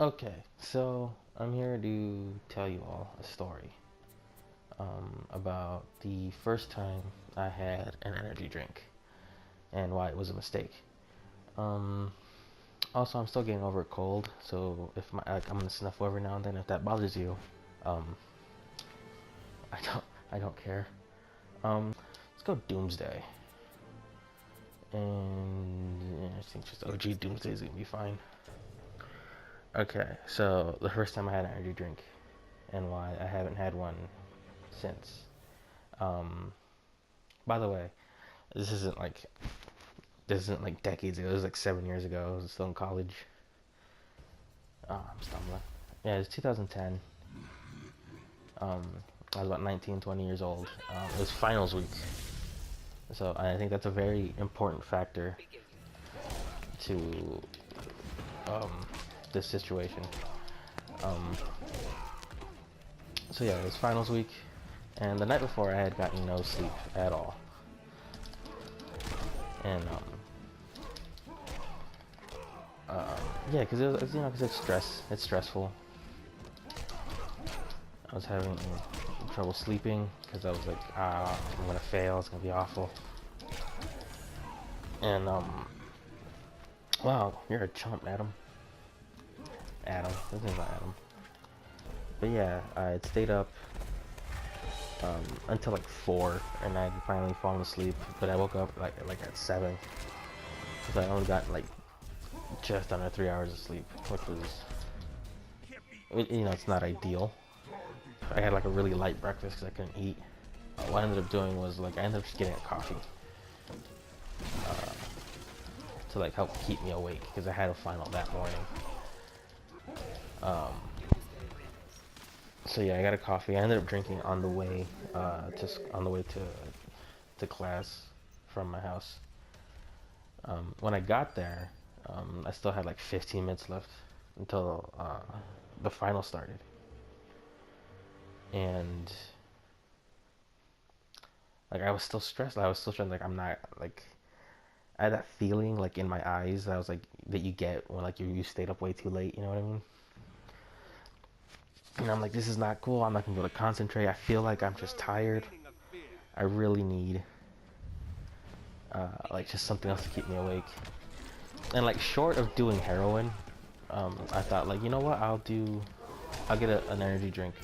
Okay, so I'm here to tell you all a story about the first time I had an energy drink and why it was a mistake. Um, Also, I'm still getting over a cold, so if I'm gonna snuffle every now and then, if that bothers you, um, I don't I don't care. Let's go Doomsday, and yeah, I think just OG Doomsday is gonna be fine. Okay, so the first time I had an energy drink and why I haven't had one since. Um, by the way, this isn't like this isn't like decades ago. This was like 7 years ago. I was still in college. Oh, I'm stumbling. Yeah, it was 2010. Um, I was about 19, 20 years old. It was finals week, so I think that's a very important factor to um, this situation. Um, so yeah, it was finals week, and the night before I had gotten no sleep at all, and yeah, because because it's stressful. I was having trouble sleeping because I was like, I'm gonna fail. It's gonna be awful. And wow, you're a chump, Adam. Adam, his name's not Adam. But yeah, I had stayed up until like 4, and I had finally fallen asleep. But I woke up like at 7 because I only got like just under 3 hours of sleep, which was, it's not ideal. I had like a really light breakfast because I couldn't eat. What I ended up doing was like I ended up just getting a coffee to like help keep me awake because I had a final that morning. Um, so yeah, I got a coffee. I ended up drinking on the way to class from my house. When I got there, I still had like 15 minutes left until the final started, and like I was still stressed. I was still trying like I'm not like I had that feeling like in my eyes that I was like that you get when like you stayed up way too late. You know what I mean? And I'm like, this is not cool. I'm not gonna be able to concentrate. I feel like I'm just tired. I really need like just something else to keep me awake. And like short of doing heroin, I thought like, you know what? I'll get an energy drink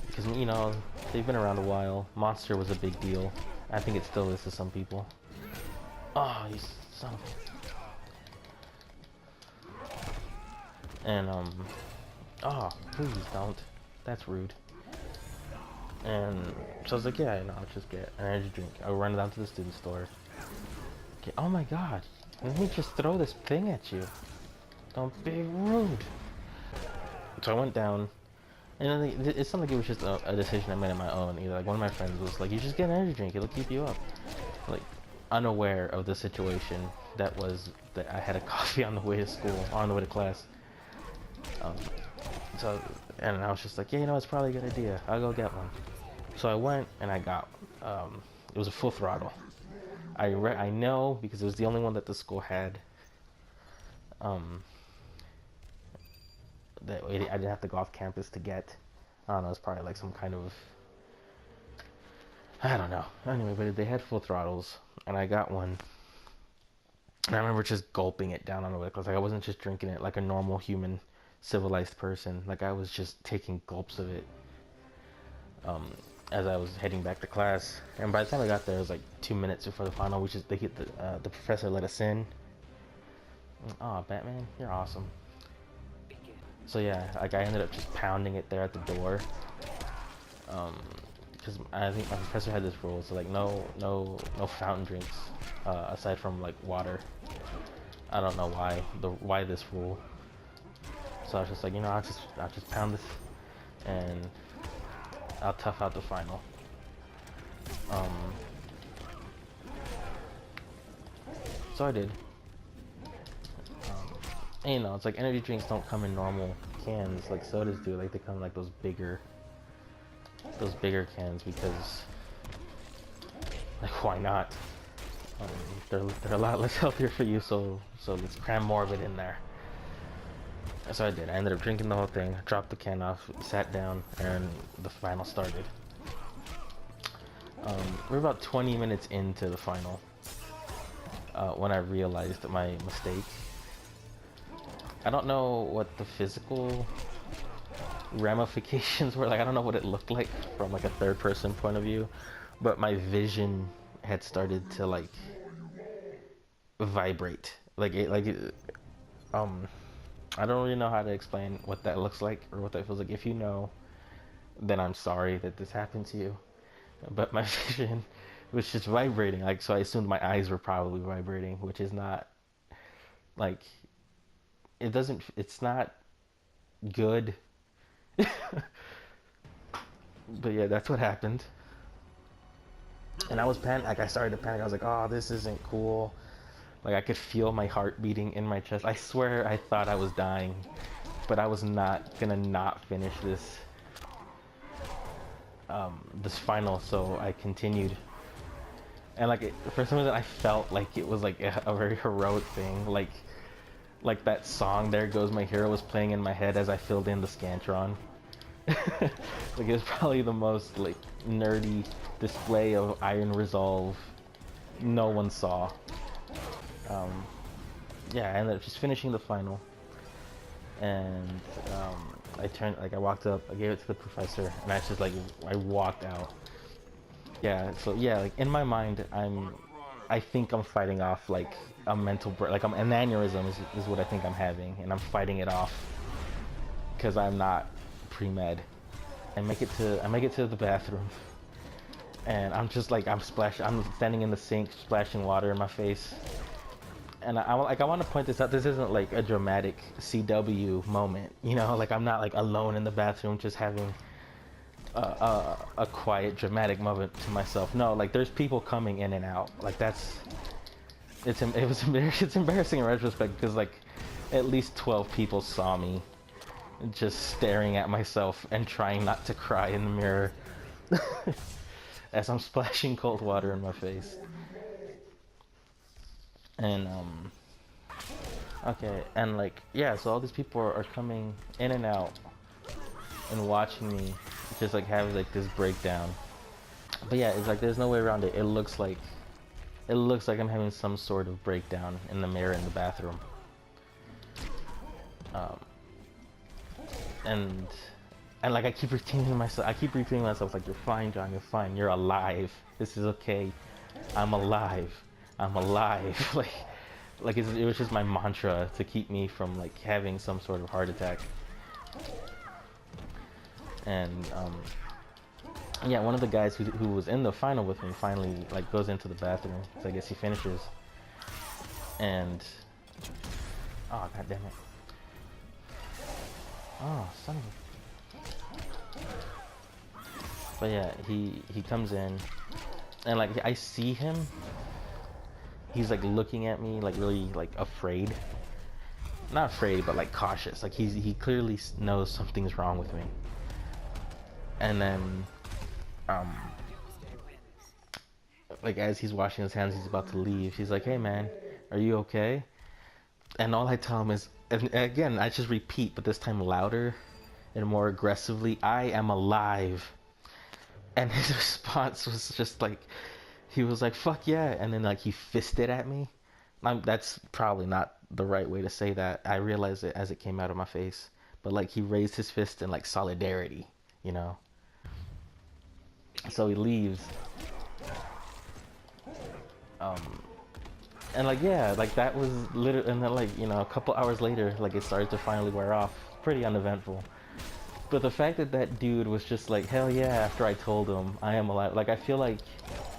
because they've been around a while. Monster was a big deal. I think it still is to some people. Oh, you son of a... And oh, please don't. That's rude. And so I was like, yeah, I'll just get an energy drink. I'll run down to the student store. Okay, oh my god, let me just throw this thing at you. Don't be rude. So I went down, and it's not like it was just a decision I made on my own either. Like one of my friends was like, you just get an energy drink, it'll keep you up. Like unaware of the situation that I had a coffee on the way to school, on the way to class. So, and I was just like, yeah, it's probably a good idea. I'll go get one. So I went and I got, it was a full throttle. I know because it was the only one that the school had. That I didn't have to go off campus to get. I don't know. It's probably like some kind of, I don't know. Anyway, but they had full throttles, and I got one. And I remember just gulping it down on the way because like I wasn't just drinking it like a normal human, civilized person. Like I was just taking gulps of it. As I was heading back to class, and by the time I got there, it was like 2 minutes before the final, which is the professor let us in. Oh, Batman, you're awesome. So yeah, like I ended up just pounding it there at the door, because I think my professor had this rule, so like no fountain drinks, aside from like water. I don't know why this rule. So I was just like, I'll just pound this, and I'll tough out the final. So I did. And it's like energy drinks don't come in normal cans like sodas do. Like they come in like those bigger cans because like why not? They're a lot less healthier for you, so let's cram more of it in there. So I did. I ended up drinking the whole thing, dropped the can off, sat down, and the final started. We're about 20 minutes into the final when I realized my mistake. I don't know what the physical ramifications were like. I don't know what it looked like from like a third person point of view, but my vision had started to like vibrate. I don't really know how to explain what that looks like or what that feels like. If you know, then I'm sorry that this happened to you. But my vision was just vibrating. Like, so I assumed my eyes were probably vibrating, which is not like, it's not good. But yeah, that's what happened. And I was I started to panic. I was like, oh, this isn't cool. Like, I could feel my heart beating in my chest. I swear I thought I was dying, but I was not gonna not finish this this final, so I continued. And like, for some reason I felt like it was like a very heroic thing, like that song "There Goes My Hero" was playing in my head as I filled in the Scantron. Like, it was probably the most like nerdy display of iron resolve no one saw. Yeah, I ended up just finishing the final, and I walked up, I gave it to the professor, and I walked out. Yeah, so yeah, like in my mind, I think I'm fighting off like a mental break, like an aneurysm is what I think I'm having, and I'm fighting it off because I'm not pre-med. I make it to the bathroom, and I'm just like, I'm standing in the sink, splashing water in my face. And I want to point this out. This isn't like a dramatic CW moment, you know. Like, I'm not like alone in the bathroom just having a quiet dramatic moment to myself. No, like, there's people coming in and out. Like, it's embarrassing in retrospect, because like at least 12 people saw me just staring at myself and trying not to cry in the mirror as I'm splashing cold water in my face. And okay, and like, yeah, so all these people are coming in and out and watching me just like have like this breakdown. But yeah, it's like, there's no way around it. It looks like I'm having some sort of breakdown in the mirror in the bathroom. And like, I keep repeating myself like, you're fine, John, you're fine, you're alive, this is okay, I'm alive. Like it was just my mantra to keep me from like having some sort of heart attack. And yeah, one of the guys who was in the final with me finally like goes into the bathroom, so I guess he finishes. And oh, god damn it. Oh, son of a... But yeah, he comes in, and like, I see him. He's like looking at me like really like afraid. Not afraid, but like cautious. Like, he clearly knows something's wrong with me. And then like, as he's washing his hands, he's about to leave, he's like, hey man, are you okay? And all I tell him is, and again, I just repeat, but this time louder and more aggressively, I am alive. And his response was just like, he was like, fuck yeah, and then like he fisted at me. That's probably not the right way to say that. I realized it as it came out of my face. But like, he raised his fist in like solidarity, you know? So he leaves. And like, yeah, like that was literally, and then like, you know, a couple hours later, like, it started to finally wear off. Pretty uneventful. But the fact that that dude was just like, hell yeah, after I told him I am alive. Like, I feel like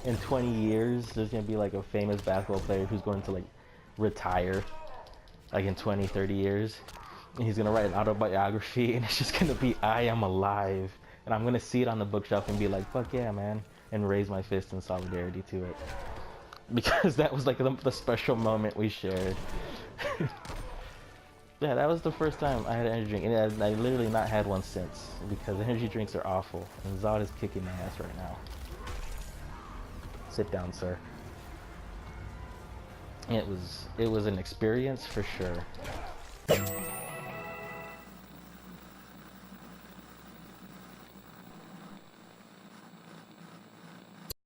in 20 years, there's gonna be like a famous basketball player who's going to like retire, like in 20, 30 years. And he's gonna write an autobiography, and it's just gonna be, I am alive. And I'm gonna see it on the bookshelf and be like, fuck yeah, man. And raise my fist in solidarity to it. Because that was like the special moment we shared. Yeah, that was the first time I had an energy drink, and I literally not had one since, because energy drinks are awful, and Zod is kicking my ass right now. Sit down, sir. It was an experience for sure.